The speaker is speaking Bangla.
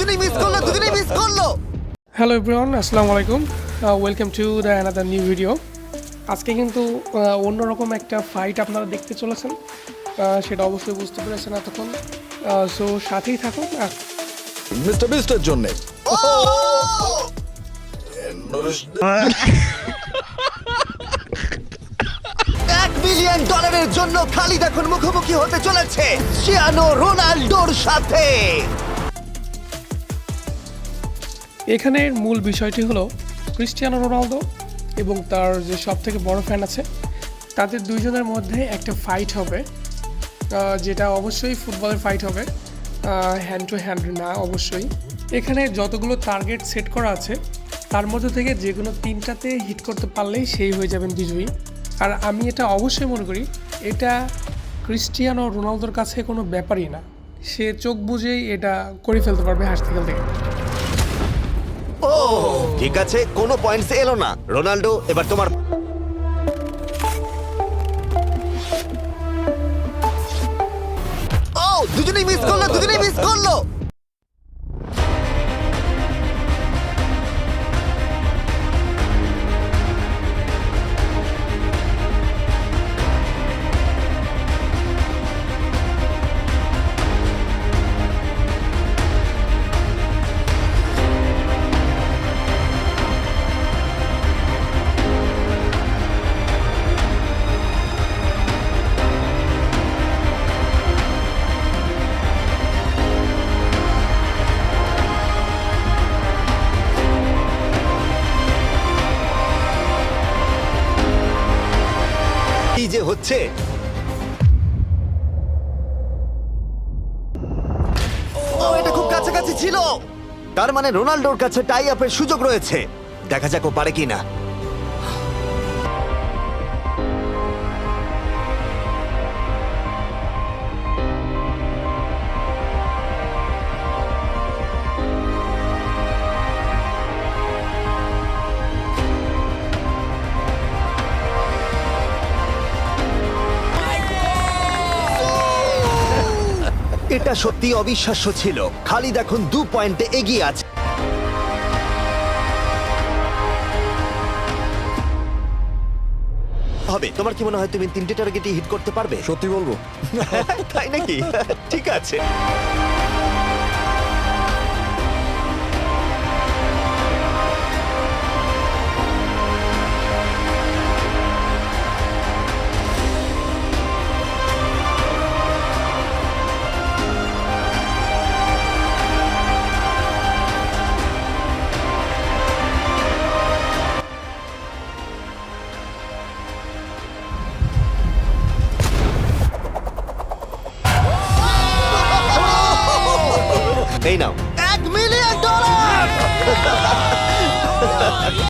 দুজনেই মিস করলো। হ্যালো এভরিওয়ান, আসসালামু আলাইকুম। Welcome to the another new video. আজকে কিন্তু অন্যরকম একটা ফাইট আপনারা দেখতে চলেছেন, সেটা অবশ্যই বুঝতে পেরেছেন এতক্ষণ। সো সাথেই থাকুন। মিস্টার বিস্টের জন্য $1 মিলিয়ন জন্য খালিদ এখন মুখোমুখি হতে চলেছে ক্রিস্টিয়ানো রোনাল্ডোর সাথে। এখানের মূল বিষয়টি হলো ক্রিস্টিয়ানো রোনালদো এবং তার যে সবথেকে বড় ফ্যান আছে, তাদের দুইজনের মধ্যে একটা ফাইট হবে, যেটা অবশ্যই ফুটবলের ফাইট হবে, হ্যান্ড টু হ্যান্ড না। অবশ্যই এখানে যতগুলো টার্গেট সেট করা আছে তার মধ্যে থেকে যে কোনো তিনটাতে হিট করতে পারলেই সেই হয়ে যাবেন বিজয়ী। আর আমি এটা অবশ্যই মনে করি এটা ক্রিস্টিয়ানো রোনালদোর কাছে কোনো ব্যাপারই না, সে চোখ বুঝেই এটা করে ফেলতে পারবে হাসতে খেলতে। ও ঠিক আছে, কোনো পয়েন্টস এলো না। রোনাল্ডো, এবার তোমার। ও দুজনেই মিস করলো। কি যে হচ্ছে! ও এটা খুব কাছাকাছি ছিল। তার মানে রোনাল্ডোর কাছে টাই আপের সুযোগ রয়েছে। দেখা যাক ও পারে কিনা। এটা সত্যি অবিশ্বাস্য ছিল। খালিদ এখন 2 পয়েন্টে এগিয়ে আছে। হবে, তোমার কি মনে হয় তুমি 3টে টার্গেটই হিট করতে পারবে? সত্যি বলবো, তাই নাকি? ঠিক আছে। এই নাও $1 মিলিয়ন।